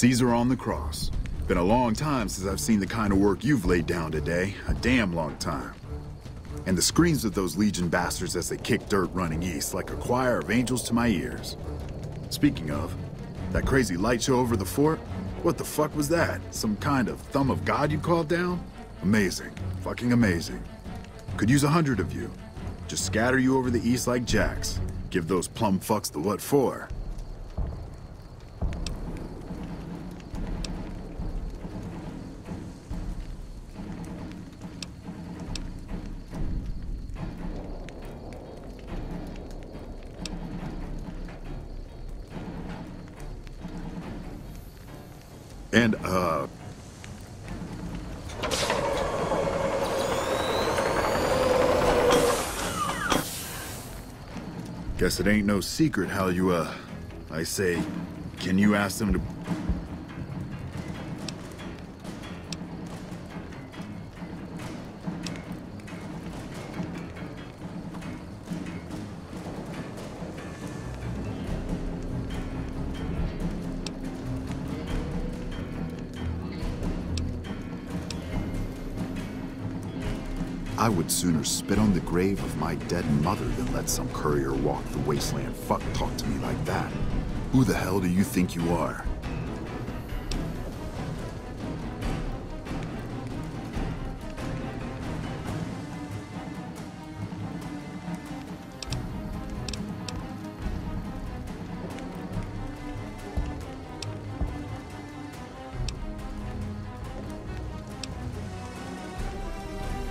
Caesar on the cross. Been a long time since I've seen the kind of work you've laid down today. A damn long time. And the screams of those Legion bastards as they kick dirt running east like a choir of angels to my ears. Speaking of, that crazy light show over the fort? What the fuck was that? Some kind of thumb of God you called down? Amazing. Fucking amazing. Could use 100 of you. Just scatter you over the east like jacks. Give those plum fucks the what for. And, guess it ain't no secret how you, I say, can you ask them to... I would sooner spit on the grave of my dead mother than let some courier walk the wasteland fuck talk to me like that. Who the hell do you think you are?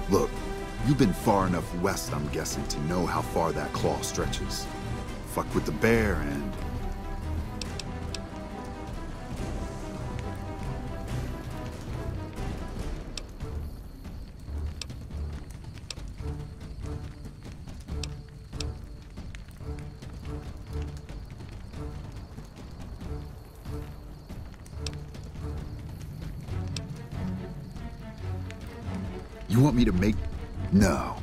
Look. You've been far enough west, I'm guessing, to know how far that claw stretches. Fuck with the bear and... You want me to make... No.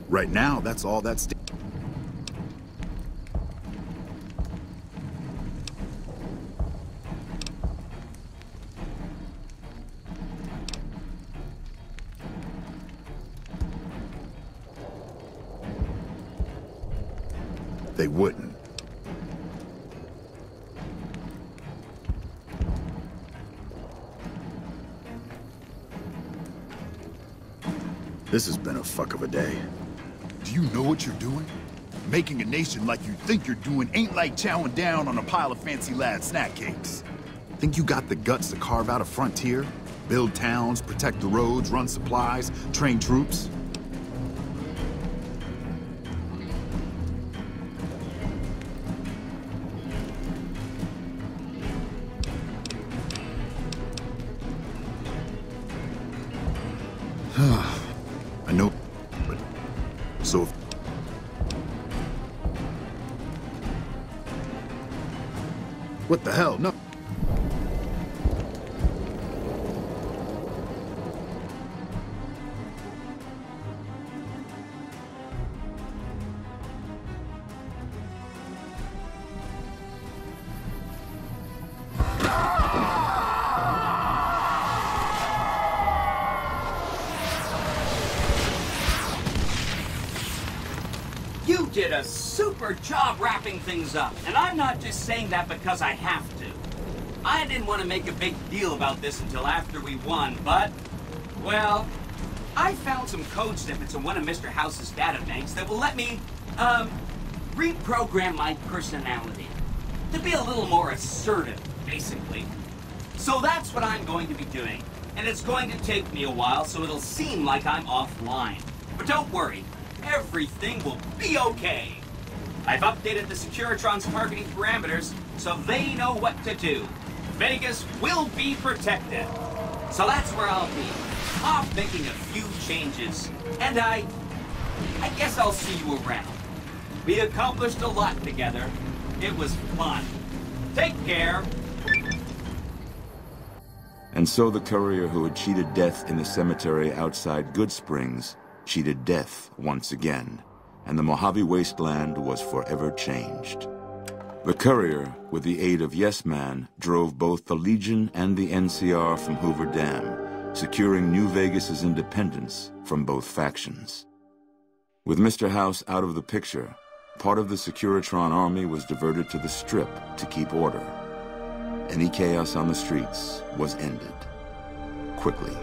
Right now, that's all that's... They wouldn't. This has been a fuck of a day. Do you know what you're doing? Making a nation like you think you're doing ain't like chowing down on a pile of fancy lad snack cakes. Think you got the guts to carve out a frontier? Build towns, protect the roads, run supplies, train troops? I know, but so if... What the hell? No. You did a super job wrapping things up, and I'm not just saying that because I have to. I didn't want to make a big deal about this until after we won, but, well, I found some code snippets in one of Mr. House's databanks that will let me, reprogram my personality to be a little more assertive, basically. So that's what I'm going to be doing, and it's going to take me a while, so it'll seem like I'm offline. But don't worry. Everything will be okay. I've updated the Securitron's targeting parameters so they know what to do. Vegas will be protected. So that's where I'll be. Off making a few changes. And I guess I'll see you around. We accomplished a lot together. It was fun. Take care. And so the courier who had cheated death in the cemetery outside Goodsprings cheated death once again, and the Mojave Wasteland was forever changed. The courier, with the aid of Yes Man, drove both the Legion and the NCR from Hoover Dam, securing New Vegas's independence from both factions. With Mr. House out of the picture, part of the Securitron army was diverted to the Strip to keep order. Any chaos on the streets was ended. Quickly.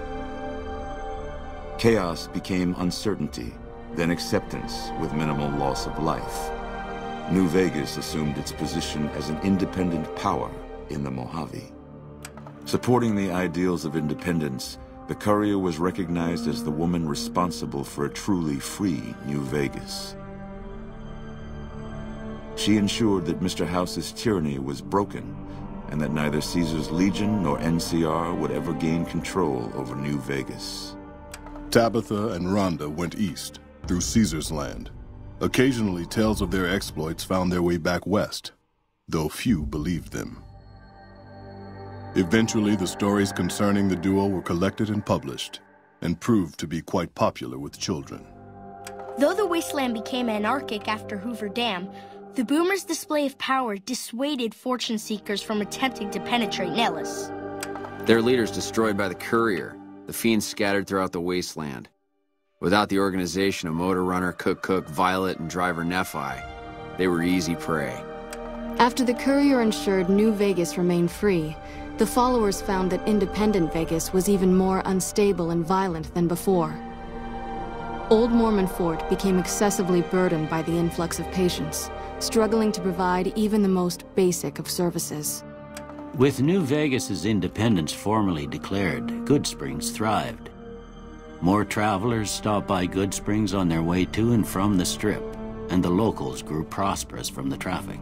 Chaos became uncertainty, then acceptance with minimal loss of life. New Vegas assumed its position as an independent power in the Mojave. Supporting the ideals of independence, the courier was recognized as the woman responsible for a truly free New Vegas. She ensured that Mr. House's tyranny was broken, and that neither Caesar's Legion nor NCR would ever gain control over New Vegas. Tabitha and Rhonda went east, through Caesar's land. Occasionally, tales of their exploits found their way back west, though few believed them. Eventually, the stories concerning the duo were collected and published, and proved to be quite popular with children. Though the wasteland became anarchic after Hoover Dam, the Boomers' display of power dissuaded fortune seekers from attempting to penetrate Nellis. Their leaders destroyed by the courier, the fiends scattered throughout the wasteland. Without the organization of Motor Runner, Cook, Violet, and Driver Nephi, they were easy prey. After the courier ensured New Vegas remained free, the followers found that independent Vegas was even more unstable and violent than before. Old Mormon Fort became excessively burdened by the influx of patients, struggling to provide even the most basic of services. With New Vegas's independence formally declared, Goodsprings thrived. More travelers stopped by Goodsprings on their way to and from the Strip, and the locals grew prosperous from the traffic.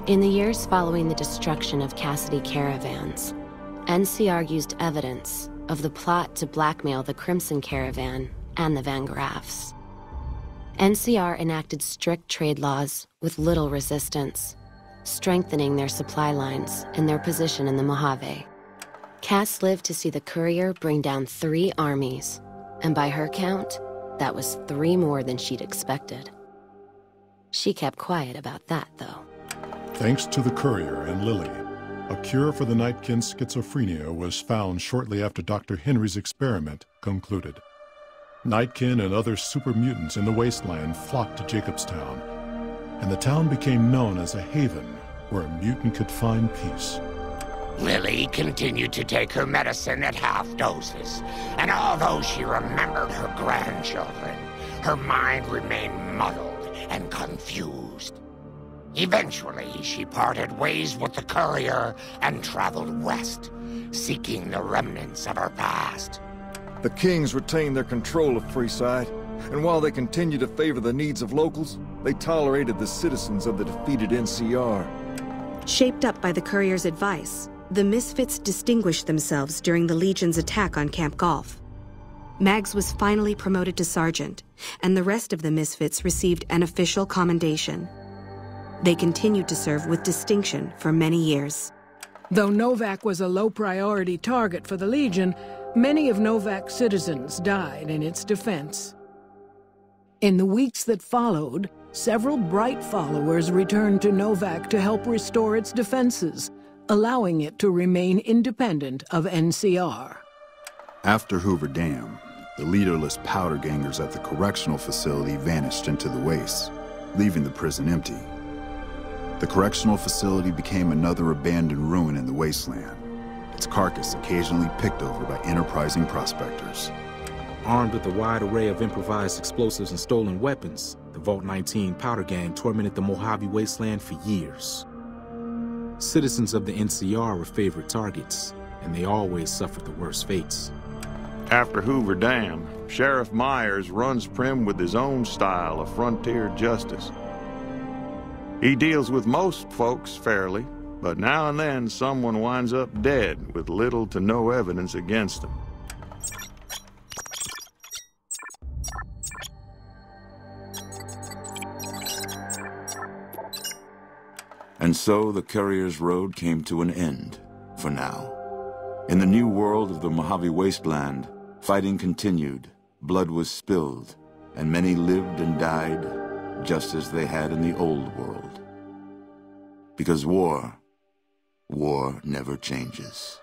In the years following the destruction of Cassidy caravans, NCR used evidence of the plot to blackmail the Crimson Caravan and the Van Graffs. NCR enacted strict trade laws with little resistance, strengthening their supply lines and their position in the Mojave. Cass lived to see the courier bring down 3 armies, and by her count, that was 3 more than she'd expected. She kept quiet about that, though. Thanks to the courier and Lily, a cure for the Nightkin's schizophrenia was found shortly after Dr. Henry's experiment concluded. Nightkin and other super mutants in the wasteland flocked to Jacobstown, and the town became known as a haven where a mutant could find peace. Lily continued to take her medicine at half doses, and although she remembered her grandchildren, her mind remained muddled and confused. Eventually, she parted ways with the courier and traveled west, seeking the remnants of her past. The Kings retained their control of Freeside, and while they continued to favor the needs of locals, they tolerated the citizens of the defeated NCR. Shaped up by the courier's advice, the Misfits distinguished themselves during the Legion's attack on Camp Golf. Mags was finally promoted to sergeant, and the rest of the Misfits received an official commendation. They continued to serve with distinction for many years. Though Novak was a low-priority target for the Legion, many of Novak's citizens died in its defense. In the weeks that followed, several bright followers returned to Novak to help restore its defenses, allowing it to remain independent of NCR. After Hoover Dam, the leaderless powder gangers at the correctional facility vanished into the wastes, leaving the prison empty. The correctional facility became another abandoned ruin in the wasteland, its carcass occasionally picked over by enterprising prospectors. Armed with a wide array of improvised explosives and stolen weapons, the Vault 19 powder gang tormented the Mojave Wasteland for years. Citizens of the NCR were favorite targets, and they always suffered the worst fates. After Hoover Dam, Sheriff Myers runs Prim with his own style of frontier justice. He deals with most folks fairly, but now and then someone winds up dead with little to no evidence against them. And so the courier's road came to an end, for now. In the new world of the Mojave Wasteland, fighting continued, blood was spilled, and many lived and died just as they had in the old world. Because war never changes.